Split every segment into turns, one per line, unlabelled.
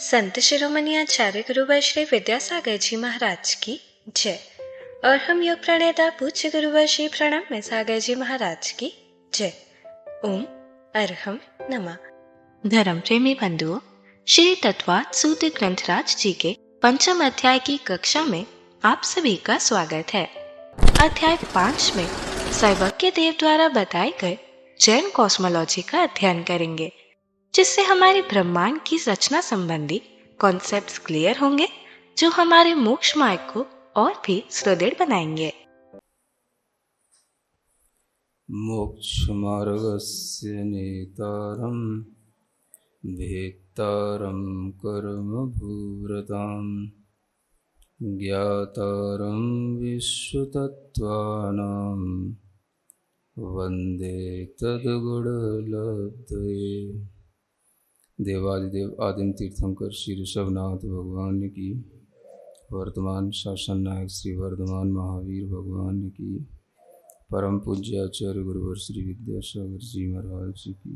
संत शिरोमणि आचार्य गुरुवर श्री विद्यासागर जी महाराज की जय। और हम योग प्रणेता पूज्य गुरुवर श्री प्रणव में सागर जी महाराज की जय। ओम अरहम नमः। धर्म प्रेमी बंधुओं, श्री तत्वात् सूत्र ग्रंथराज जी के पंचम अध्याय की कक्षा में आप सभी का स्वागत है। अध्याय 5 में सर्वज्ञ देव द्वारा बताए गए जैन कॉस्मोलॉजी का अध्ययन करेंगे, जिससे हमारे ब्रह्मांड की रचना संबंधी कॉन्सेप्ट्स क्लियर होंगे, जो हमारे मोक्ष मार्ग को और भी सुदृढ़ बनाएंगे।
मोक्ष मार्गस्य नेतारं भेत्तारं कर्मभूरतां ज्ञातारं विश्वतत्त्वानां वन्दे तद्गुणलब्धये। देवादिदेव आदिम तीर्थंकर श्री ऋषभनाथ भगवान की, वर्तमान शासन नायक श्री वर्धमान महावीर भगवान की, परम पूज्य आचार्य गुरुवर श्री विद्यासागर जी महाराज की।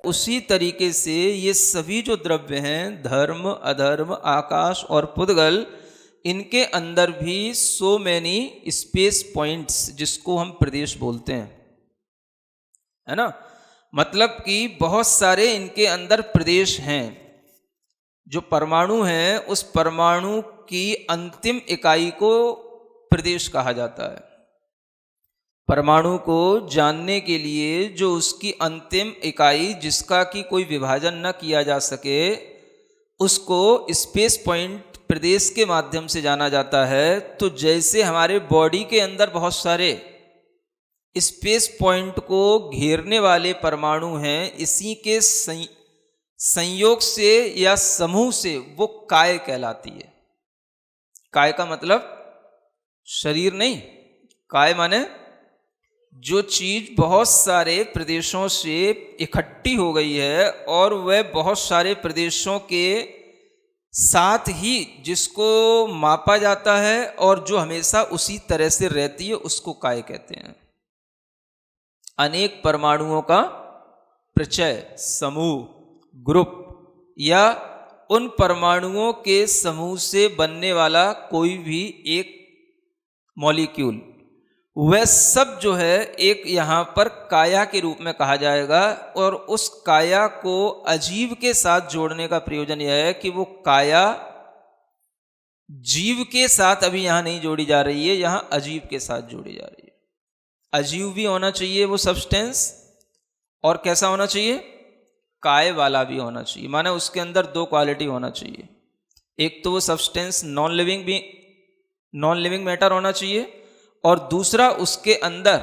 उसी तरीके से ये सभी जो द्रव्य हैं, धर्म अधर्म आकाश और पुद्गल, इनके अंदर भी सो मैनी स्पेस पॉइंट्स, जिसको हम प्रदेश बोलते हैं, है ना। मतलब कि बहुत सारे इनके अंदर प्रदेश हैं। जो परमाणु हैं, उस परमाणु की अंतिम इकाई को प्रदेश कहा जाता है। परमाणु को जानने के लिए जो उसकी अंतिम इकाई, जिसका कि कोई विभाजन न किया जा सके, उसको स्पेस पॉइंट प्रदेश के माध्यम से जाना जाता है। तो जैसे हमारे बॉडी के अंदर बहुत सारे स्पेस पॉइंट को घेरने वाले परमाणु हैं, इसी के संयोग से या समूह से वो काय कहलाती है। काय का मतलब शरीर नहीं, काय माने जो चीज बहुत सारे प्रदेशों से इकट्ठी हो गई है और वह बहुत सारे प्रदेशों के साथ ही जिसको मापा जाता है और जो हमेशा उसी तरह से रहती है, उसको काय कहते हैं। अनेक परमाणुओं का प्रचय, समूह, ग्रुप या उन परमाणुओं के समूह से बनने वाला कोई भी एक मॉलिक्यूल, वह सब जो है एक यहाँ पर काया के रूप में कहा जाएगा। और उस काया को अजीव के साथ जोड़ने का प्रयोजन यह है कि वो काया जीव के साथ अभी यहाँ नहीं जोड़ी जा रही है, यहाँ अजीव के साथ जोड़ी जा रही है। अजीव भी होना चाहिए वो सब्सटेंस, और कैसा होना चाहिए, काय वाला भी होना चाहिए। माने उसके अंदर दो क्वालिटी होना चाहिए। एक तो वो सब्सटेंस नॉन लिविंग मैटर होना चाहिए, और दूसरा उसके अंदर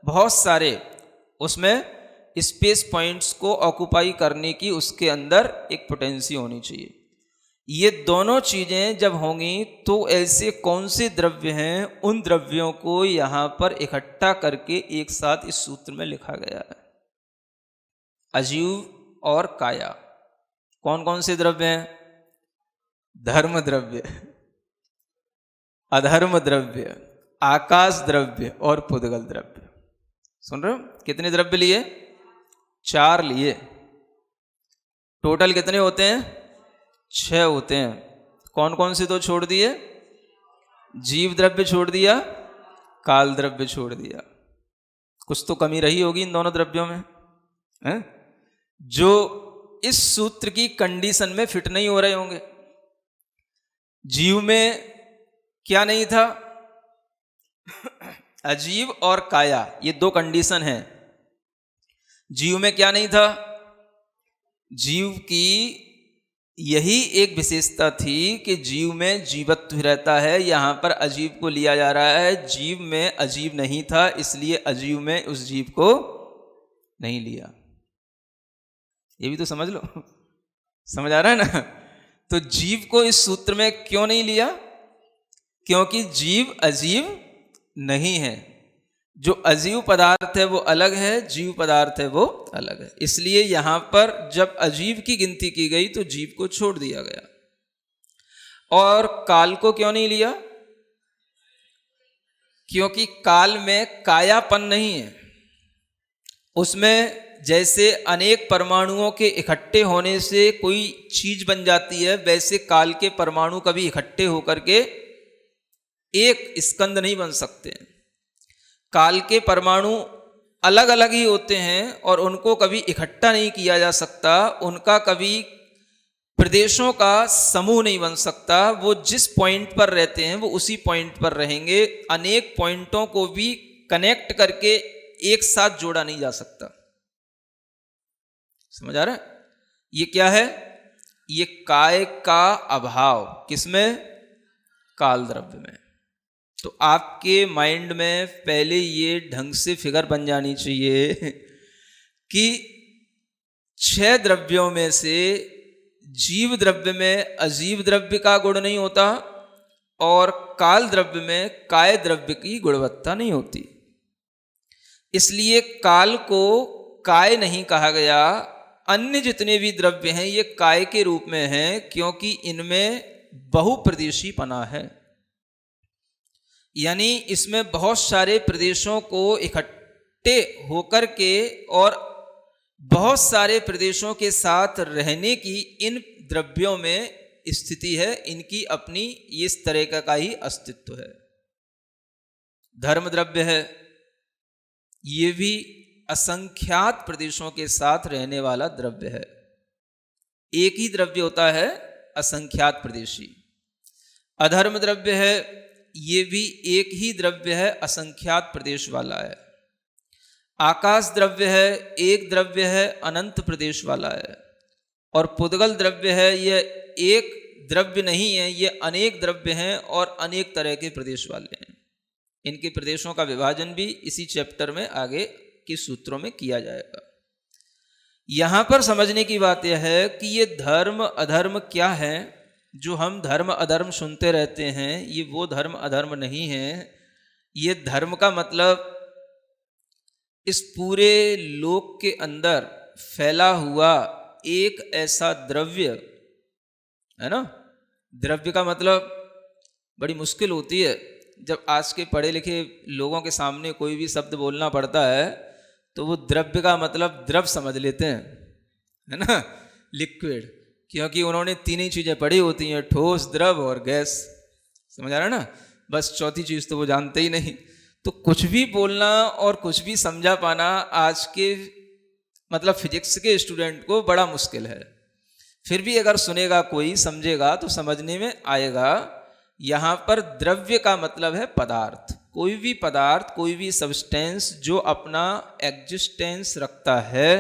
बहुत सारे उसमें स्पेस पॉइंट्स को ऑक्युपाई करने की उसके अंदर एक पोटेंसी होनी चाहिए। ये दोनों चीजें जब होंगी तो ऐसे कौन से द्रव्य हैं, उन द्रव्यों को यहां पर इकट्ठा करके एक साथ इस सूत्र में लिखा गया है। अजीव और काया कौन कौन से द्रव्य हैं? धर्म द्रव्य, अधर्म द्रव्य, आकाश द्रव्य और पुद्गल द्रव्य। सुन रहे हो? कितने द्रव्य लिए? 4 लिए। टोटल कितने होते हैं? 6 होते हैं। कौन कौन से तो छोड़ दिए? जीव द्रव्य छोड़ दिया, काल द्रव्य छोड़ दिया। कुछ तो कमी रही होगी इन दोनों द्रव्यों में, हैं? जो इस सूत्र की कंडीशन में फिट नहीं हो रहे होंगे। जीव में क्या नहीं था? अजीव और काया, ये 2 कंडीशन हैं। जीव में क्या नहीं था? जीव की यही एक विशेषता थी कि जीव में जीवत्व रहता है। यहां पर अजीव को लिया जा रहा है। जीव में अजीव नहीं था, इसलिए अजीव में उस जीव को नहीं लिया। ये भी तो समझ लो, समझ आ रहा है ना। तो जीव को इस सूत्र में क्यों नहीं लिया? क्योंकि जीव अजीव नहीं है। जो अजीव पदार्थ है वो अलग है, जीव पदार्थ है वो अलग है। इसलिए यहां पर जब अजीव की गिनती की गई तो जीव को छोड़ दिया गया। और काल को क्यों नहीं लिया? क्योंकि काल में कायापन नहीं है, उसमें जैसे अनेक परमाणुओं के इकट्ठे होने से कोई चीज बन जाती है, वैसे काल के परमाणु कभी इकट्ठे होकर के एक स्कंद नहीं बन सकते। काल के परमाणु अलग अलग ही होते हैं और उनको कभी इकट्ठा नहीं किया जा सकता, उनका कभी प्रदेशों का समूह नहीं बन सकता। वो जिस पॉइंट पर रहते हैं वो उसी पॉइंट पर रहेंगे। अनेक पॉइंटों को भी कनेक्ट करके एक साथ जोड़ा नहीं जा सकता। समझ आ रहा है? ये क्या है? ये काय का अभाव किसमें? काल द्रव्य में। तो आपके माइंड में पहले ये ढंग से फिगर बन जानी चाहिए कि 6 द्रव्यों में से जीव द्रव्य में अजीव द्रव्य का गुण नहीं होता और काल द्रव्य में काय द्रव्य की गुणवत्ता नहीं होती। इसलिए काल को काय नहीं कहा गया। अन्य जितने भी द्रव्य हैं ये काय के रूप में हैं, क्योंकि इनमें बहुप्रदेशीपना है, यानी इसमें बहुत सारे प्रदेशों को इकट्ठे होकर के और बहुत सारे प्रदेशों के साथ रहने की इन द्रव्यों में स्थिति है। इनकी अपनी इस तरह का ही अस्तित्व है। धर्म द्रव्य है, ये भी असंख्यात प्रदेशों के साथ रहने वाला द्रव्य है। एक ही द्रव्य होता है असंख्यात प्रदेशी। अधर्म द्रव्य है, ये भी एक ही द्रव्य है, असंख्यात प्रदेश वाला है। आकाश द्रव्य है, एक द्रव्य है, अनंत प्रदेश वाला है। और पुद्गल द्रव्य है, यह एक द्रव्य नहीं है, ये अनेक द्रव्य हैं और अनेक तरह के प्रदेश वाले हैं। इनके प्रदेशों का विभाजन भी इसी चैप्टर में आगे के सूत्रों में किया जाएगा। यहां पर समझने की बात यह है कि ये धर्म अधर्म क्या है। जो हम धर्म अधर्म सुनते रहते हैं, ये वो धर्म अधर्म नहीं है। ये धर्म का मतलब इस पूरे लोक के अंदर फैला हुआ एक ऐसा द्रव्य है ना। द्रव्य का मतलब बड़ी मुश्किल होती है। जब आज के पढ़े लिखे लोगों के सामने कोई भी शब्द बोलना पड़ता है तो वो द्रव्य का मतलब द्रव समझ लेते हैं, है ना, लिक्विड, क्योंकि उन्होंने 3 ही चीज़ें पढ़ी होती हैं, ठोस, द्रव और गैस। समझ आ रहा है ना? बस चौथी चीज़ तो वो जानते ही नहीं। तो कुछ भी बोलना और कुछ भी समझा पाना आज के मतलब फिजिक्स के स्टूडेंट को बड़ा मुश्किल है। फिर भी अगर सुनेगा कोई, समझेगा तो समझने में आएगा। यहाँ पर द्रव्य का मतलब है पदार्थ। कोई भी पदार्थ, कोई भी सब्सटेंस जो अपना एग्जिस्टेंस रखता है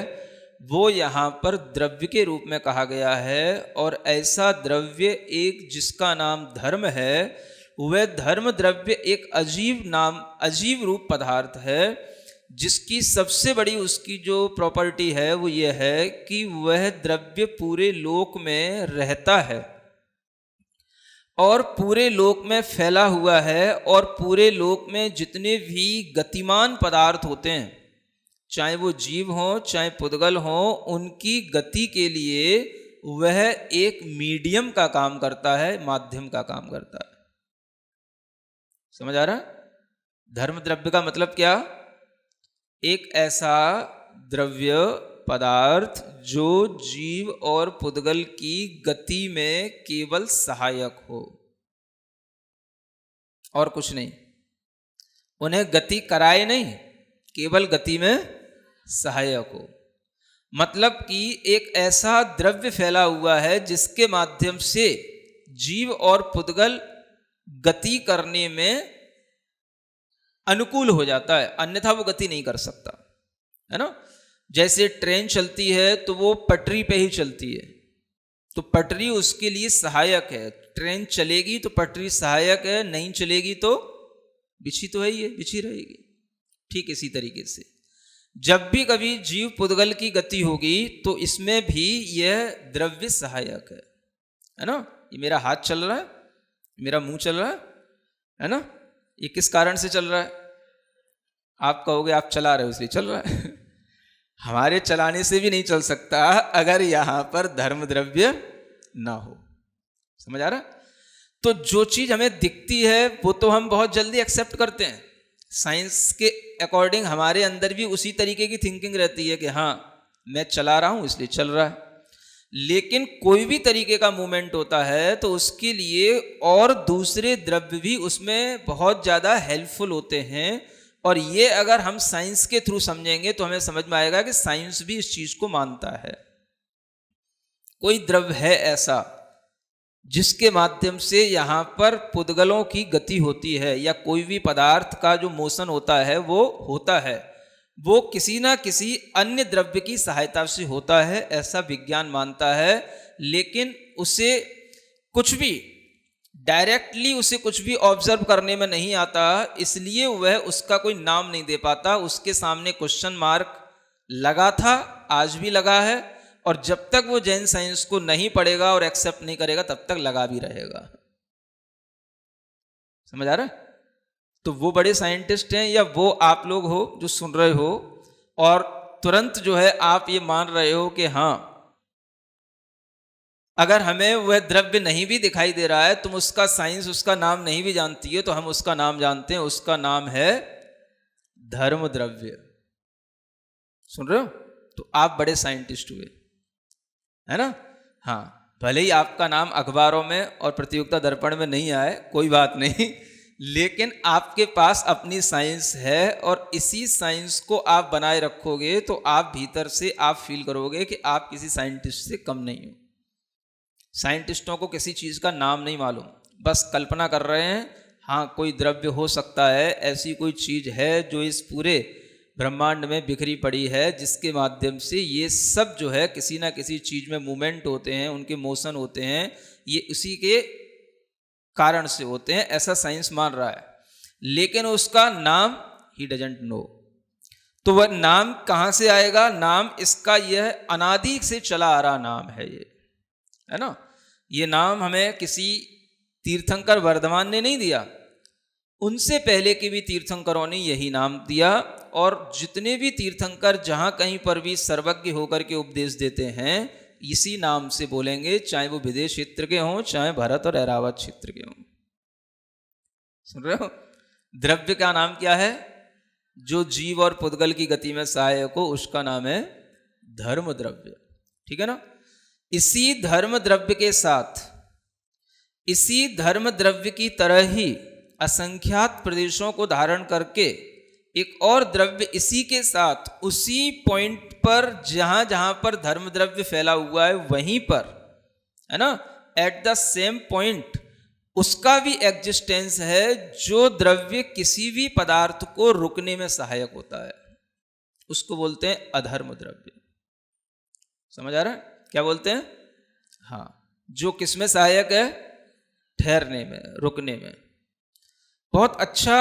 वो यहाँ पर द्रव्य के रूप में कहा गया है। और ऐसा द्रव्य एक जिसका नाम धर्म है, वह धर्म द्रव्य एक अजीब रूप पदार्थ है, जिसकी सबसे बड़ी उसकी जो प्रॉपर्टी है वो ये है कि वह द्रव्य पूरे लोक में रहता है और पूरे लोक में फैला हुआ है। और पूरे लोक में जितने भी गतिमान पदार्थ होते हैं, चाहे वो जीव हों चाहे पुद्गल हों, उनकी गति के लिए वह एक मीडियम का काम करता है, माध्यम का काम करता है। समझ आ रहा है? धर्म द्रव्य का मतलब क्या? एक ऐसा द्रव्य पदार्थ जो जीव और पुद्गल की गति में केवल सहायक हो और कुछ नहीं। उन्हें गति कराए नहीं, केवल गति में सहायक हो। मतलब कि एक ऐसा द्रव्य फैला हुआ है जिसके माध्यम से जीव और पुद्गल गति करने में अनुकूल हो जाता है, अन्यथा वो गति नहीं कर सकता, है ना। जैसे ट्रेन चलती है तो वो पटरी पे ही चलती है, तो पटरी उसके लिए सहायक है। ट्रेन चलेगी तो पटरी सहायक है, नहीं चलेगी तो बिछी तो है ही है, बिछी रहेगी। ठीक इसी तरीके से जब भी कभी जीव पुद्गल की गति होगी तो इसमें भी यह द्रव्य सहायक है ना। ये मेरा हाथ चल रहा है, मेरा मुंह चल रहा है ना, ये किस कारण से चल रहा है? आप कहोगे आप चला रहे हो इसलिए चल रहा है। हमारे चलाने से भी नहीं चल सकता अगर यहां पर धर्म द्रव्य ना हो। समझ आ रहा? तो जो चीज हमें दिखती है वो तो हम बहुत जल्दी एक्सेप्ट करते हैं। साइंस के अकॉर्डिंग हमारे अंदर भी उसी तरीके की थिंकिंग रहती है कि हाँ मैं चला रहा हूं इसलिए चल रहा है। लेकिन कोई भी तरीके का मूवमेंट होता है तो उसके लिए और दूसरे द्रव्य भी उसमें बहुत ज़्यादा हेल्पफुल होते हैं। और ये अगर हम साइंस के थ्रू समझेंगे तो हमें समझ में आएगा कि साइंस भी इस चीज को मानता है। कोई द्रव्य है ऐसा जिसके माध्यम से यहाँ पर पुद्गलों की गति होती है, या कोई भी पदार्थ का जो मोशन होता है वो होता है, वो किसी ना किसी अन्य द्रव्य की सहायता से होता है, ऐसा विज्ञान मानता है। लेकिन उसे कुछ भी डायरेक्टली उसे कुछ भी ऑब्जर्व करने में नहीं आता, इसलिए वह उसका कोई नाम नहीं दे पाता। उसके सामने क्वेश्चन मार्क लगा था, आज भी लगा है, और जब तक वो जैन साइंस को नहीं पढ़ेगा और एक्सेप्ट नहीं करेगा तब तक लगा भी रहेगा। समझ आ रहा है? तो वो बड़े साइंटिस्ट हैं, या वो आप लोग हो जो सुन रहे हो और तुरंत जो है आप ये मान रहे हो कि हाँ, अगर हमें वह द्रव्य नहीं भी दिखाई दे रहा है, तुम उसका साइंस उसका नाम नहीं भी जानती है, तो हम उसका नाम जानते हैं, उसका नाम है धर्म द्रव्य। सुन रहे हो? तो आप बड़े साइंटिस्ट हुए, है ना? हाँ, भले ही आपका नाम अखबारों में और प्रतियोगिता दर्पण में नहीं आए, कोई बात नहीं, लेकिन आपके पास अपनी साइंस है, और इसी साइंस को आप बनाए रखोगे तो आप भीतर से आप फील करोगे कि आप किसी साइंटिस्ट से कम नहीं हो। साइंटिस्टों को किसी चीज़ का नाम नहीं मालूम, बस कल्पना कर रहे हैं, हाँ कोई द्रव्य हो सकता है, ऐसी कोई चीज़ है जो इस पूरे ब्रह्मांड में बिखरी पड़ी है, जिसके माध्यम से ये सब जो है किसी ना किसी चीज़ में मूवमेंट होते हैं, उनके मोशन होते हैं, ये उसी के कारण से होते हैं, ऐसा साइंस मान रहा है। लेकिन उसका नाम ही डजंट नो। तो वह नाम कहाँ से आएगा? नाम इसका यह अनादि से चला आ रहा नाम है, ये है ना। ये नाम हमें किसी तीर्थंकर वर्धमान ने नहीं दिया, उनसे पहले के भी तीर्थंकरों ने यही नाम दिया। और जितने भी तीर्थंकर जहाँ कहीं पर भी सर्वज्ञ होकर के उपदेश देते हैं, इसी नाम से बोलेंगे, चाहे वो विदेश क्षेत्र के हों, चाहे भरत और ऐरावत क्षेत्र के हों। सुन रहे हो? द्रव्य का नाम क्या है? जो जीव और पुद्गल की गति में सहायक हो, उसका नाम है धर्म द्रव्य। ठीक है ना? इसी धर्म द्रव्य के साथ, इसी धर्म द्रव्य की तरह ही असंख्यात प्रदेशों को धारण करके एक और द्रव्य इसी के साथ उसी पॉइंट पर, जहां जहां पर धर्म द्रव्य फैला हुआ है वहीं पर, है ना, एट द सेम पॉइंट उसका भी एग्जिस्टेंस है, जो द्रव्य किसी भी पदार्थ को रुकने में सहायक होता है, उसको बोलते हैं अधर्म द्रव्य। समझ आ रहा है? क्या बोलते हैं? हाँ, जो किस में सहायक है? ठहरने में, रुकने में। बहुत अच्छा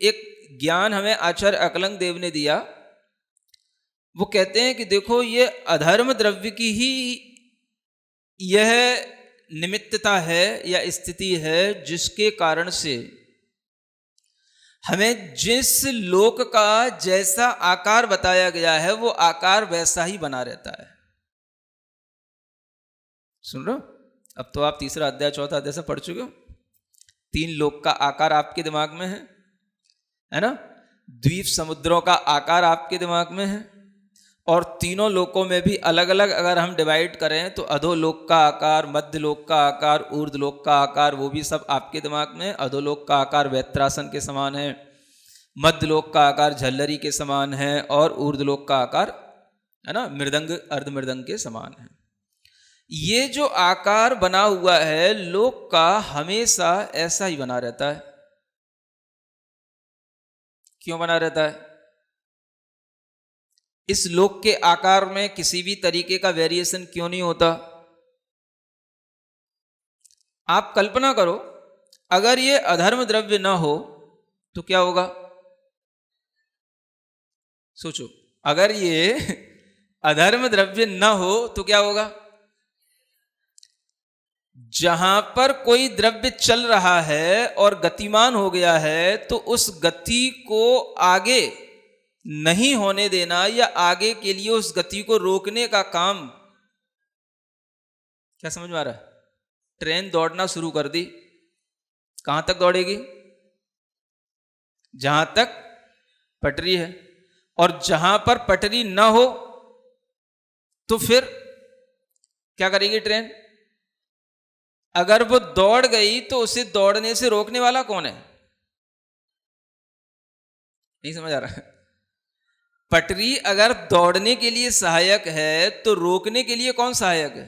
एक ज्ञान हमें आचार्य अकलंग देव ने दिया। वो कहते हैं कि देखो, ये अधर्म द्रव्य की ही यह निमित्तता है या स्थिति है, जिसके कारण से हमें जिस लोक का जैसा आकार बताया गया है, वो आकार वैसा ही बना रहता है। सुन रहे हो? अब तो आप तीसरा अध्याय चौथा अध्याय से पढ़ चुके हो। 3 लोक का आकार आपके दिमाग में है ना? द्वीप समुद्रों का आकार आपके दिमाग में है, और तीनों लोकों में भी अलग अलग अगर हम डिवाइड करें तो अधोलोक का आकार, मध्य लोक का आकार, ऊर्ध्वलोक का आकार, वो भी सब आपके दिमाग में है। अधोलोक का आकार वैत्रासन के समान है, मध्य लोक का आकार झल्लरी के समान है, और ऊर्ध्वलोक का आकार, है ना, मृदंग अर्धमृदंग के समान है। ये जो आकार बना हुआ है लोक का, हमेशा ऐसा ही बना रहता है। क्यों बना रहता है? इस लोक के आकार में किसी भी तरीके का वेरिएशन क्यों नहीं होता? आप कल्पना करो, अगर ये अधर्म द्रव्य ना हो तो क्या होगा? सोचो, अगर ये अधर्म द्रव्य ना हो तो क्या होगा? जहां पर कोई द्रव्य चल रहा है और गतिमान हो गया है, तो उस गति को आगे नहीं होने देना या आगे के लिए उस गति को रोकने का काम, क्या समझ में आ रहा है? ट्रेन दौड़ना शुरू कर दी, कहां तक दौड़ेगी? जहां तक पटरी है। और जहां पर पटरी ना हो तो फिर क्या करेगी ट्रेन? अगर वो दौड़ गई तो उसे दौड़ने से रोकने वाला कौन है? नहीं समझ आ रहा है? पटरी अगर दौड़ने के लिए सहायक है तो रोकने के लिए कौन सहायक है?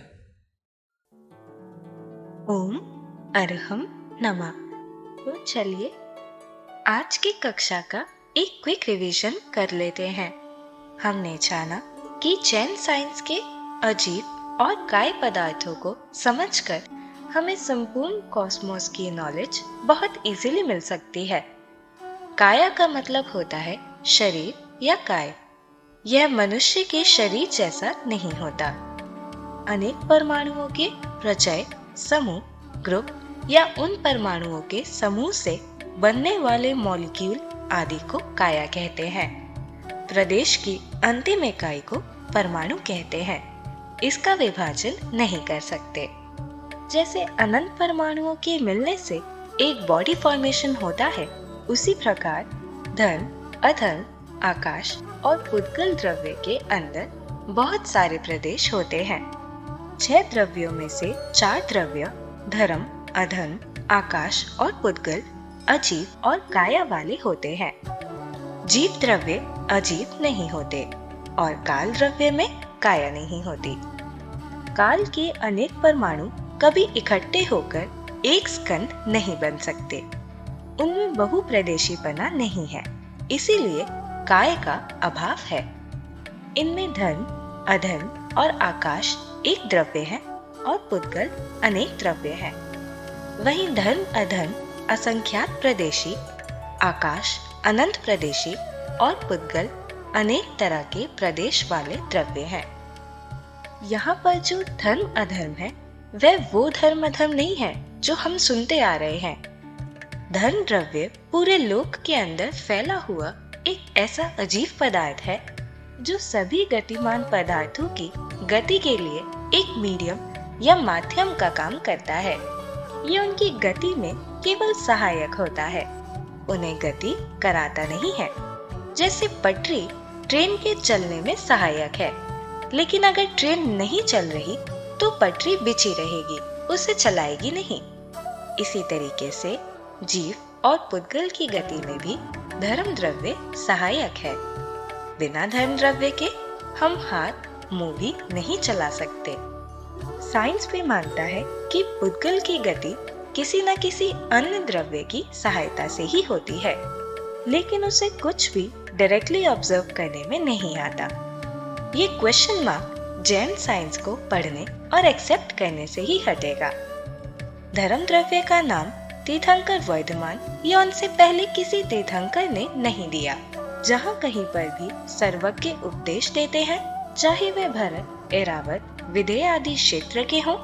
ओम अरहम नमः। तो चलिए आज की कक्षा का एक क्विक रिवीजन कर लेते हैं। हमने जाना कि जैन साइंस के अजीब और काय पदार्थों को समझकर हमें संपूर्ण कॉस्मोस की नॉलेज बहुत इजीली मिल सकती है। काया का मतलब होता है शरीर या काय। यह मनुष्य के शरीर जैसा नहीं होता। अनेक परमाणुओं के प्रचय समूह, ग्रुप या उन परमाणुओं के समूह से बनने वाले मॉलिक्यूल आदि को काया कहते हैं। प्रदेश की अंतिम इकाई को परमाणु कहते हैं। इसका विभाजन नहीं कर सकते। जैसे अनंत परमाणुओं के मिलने से एक बॉडी फॉर्मेशन होता है, उसी प्रकार धन, अधन, आकाश और पुद्गल द्रव्य के अंदर बहुत सारे प्रदेश होते हैं। 6 द्रव्यों में से 4 द्रव्य धर्म, अधन, आकाश और पुद्गल अजीब और काया वाले होते हैं। जीव द्रव्य अजीब नहीं होते और काल द्रव्य में काया नहीं होती। काल के अनेक परमाणु कभी इकट्ठे होकर एक स्कंध नहीं बन सकते। उनमें बहुप्रदेशीपना नहीं है, इसीलिए काय का अभाव है। इनमें धन, अधन और आकाश एक द्रव्य है और पुद्गल अनेक द्रव्य है। वहीं धन, अधन असंख्यात प्रदेशी, आकाश अनंत प्रदेशी और पुद्गल अनेक तरह के प्रदेश वाले द्रव्य हैं। यहाँ पर जो धर्म अधर्म है वह वो धर्म अधर्म नहीं है जो हम सुनते आ रहे हैं। धन द्रव्य पूरे लोक के अंदर फैला हुआ एक ऐसा अजीब पदार्थ है जो सभी गतिमान पदार्थों की गति के लिए एक मीडियम या माध्यम का काम करता है। ये उनकी गति में केवल सहायक होता है, उन्हें गति कराता नहीं है। जैसे पटरी ट्रेन के चलने में सहायक है, लेकिन अगर ट्रेन नहीं चल रही तो पटरी बिछी रहेगी, उसे चलाएगी नहीं। इसी तरीके से जीव और पुद्गल की गति में भी धर्म द्रव्य सहायक है। बिना धर्म द्रव्य के हम हाथ मुंह भी नहीं चला सकते। साइंस भी मानता है कि पुद्गल की गति किसी न किसी अन्य द्रव्य की सहायता से ही होती है, लेकिन उसे कुछ भी डायरेक्टली ऑब्जर्व करने में नहीं आता। ये क्वेश्चन मार्क जैन साइंस को पढ़ने और एक्सेप्ट करने से ही हटेगा। धर्म द्रव्य का नाम तीर्थंकर वर्धमान या उनसे पहले किसी तीर्थंकर ने नहीं दिया। जहाँ कहीं पर भी सर्वज्ञ उपदेश देते हैं, चाहे वे भरत, ऐरावत, विदेह आदि क्षेत्र के हों,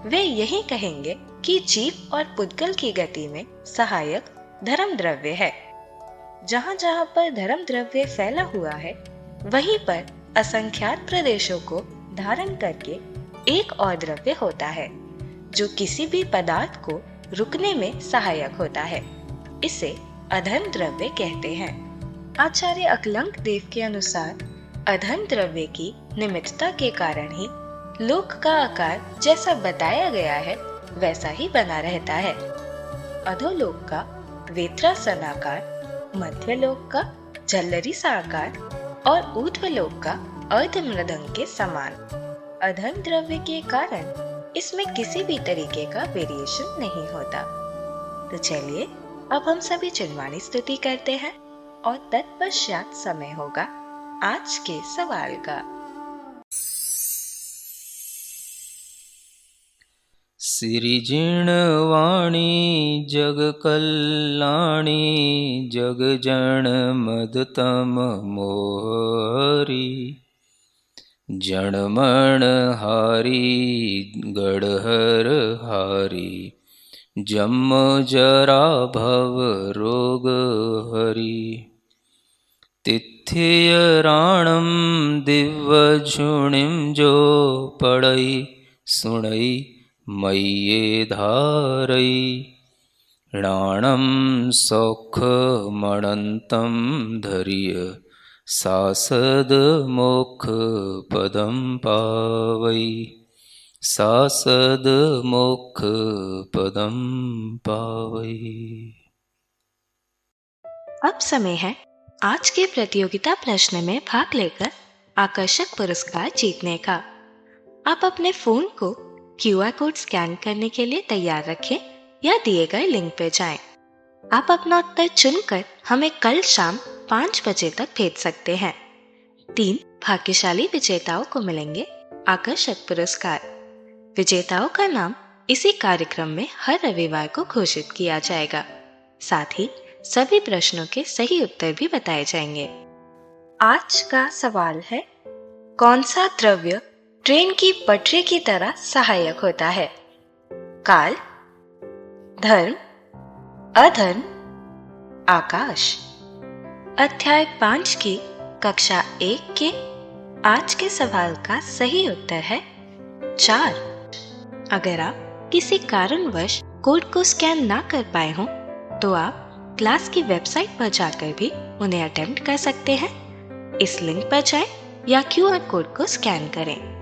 वे यही कहेंगे कि जीव और पुद्गल की गति में सहायक धर्म द्रव्य है। जहाँ जहाँ पर धर्म द्रव्य फैला हुआ है, वहीं पर असंख्यात प्रदेशों को धारण करके एक और द्रव्य होता है जो किसी भी पदार्थ को रुकने में सहायक होता है। इसे अधन द्रव्य कहते हैं। आचार्य अकलंक देव के अनुसार अधन द्रव्य की निमित्तता के कारण ही लोक का आकार जैसा बताया गया है वैसा ही बना रहता है। अधोलोक का वेत्रासन आकार, मध्यलोक का झल्लरी सा आकार और ऊर्ध्वलोक का अर्धमृदंग के समान। अधन द्रव्य के कारण इसमें किसी भी तरीके का वेरिएशन नहीं होता। तो चलिए अब हम सभी चिन्मानी स्तुति करते हैं और तत्पश्चात समय होगा आज के सवाल का।
सिरिजिणवाणी जग कल्याणी जग जन मदतम मोहरी जणमण हारी गढ़हर हारी जम जरा भव रोग हरि तिथ्य राणम दिव्य झुणिम जो पड़ई सुणई मय्ये धारई राणम सौख मणंतम धरिय
सासद मोक्ष पदम पावै सासद मोक्ष पदम पावै।
अब समय है आज के प्रतियोगिता प्रश्न में भाग लेकर आकर्षक पुरस्कार जीतने का। आप अपने फोन को QR कोड स्कैन करने के लिए तैयार रखें या दिए गए लिंक पे जाएं। आप अपना उत्तर चुनकर हमें कल शाम 5 बजे तक भेज सकते हैं। 3 भाग्यशाली विजेताओं को मिलेंगे आकर्षक पुरस्कार। विजेताओं का नाम इसी कार्यक्रम में हर रविवार को घोषित किया जाएगा। साथ ही सभी प्रश्नों के सही उत्तर भी बताए जाएंगे। आज का सवाल है, कौन सा द्रव्य ट्रेन की पटरी की तरह सहायक होता है? काल, धर्म, अधर्म, आकाश। अध्याय 5 की कक्षा 1 के आज के सवाल का सही उत्तर है 4। अगर आप किसी कारणवश कोड को स्कैन ना कर पाए हों तो आप क्लास की वेबसाइट पर जाकर भी उन्हें अटेम्प्ट कर सकते हैं। इस लिंक पर जाएं या QR कोड को स्कैन करें।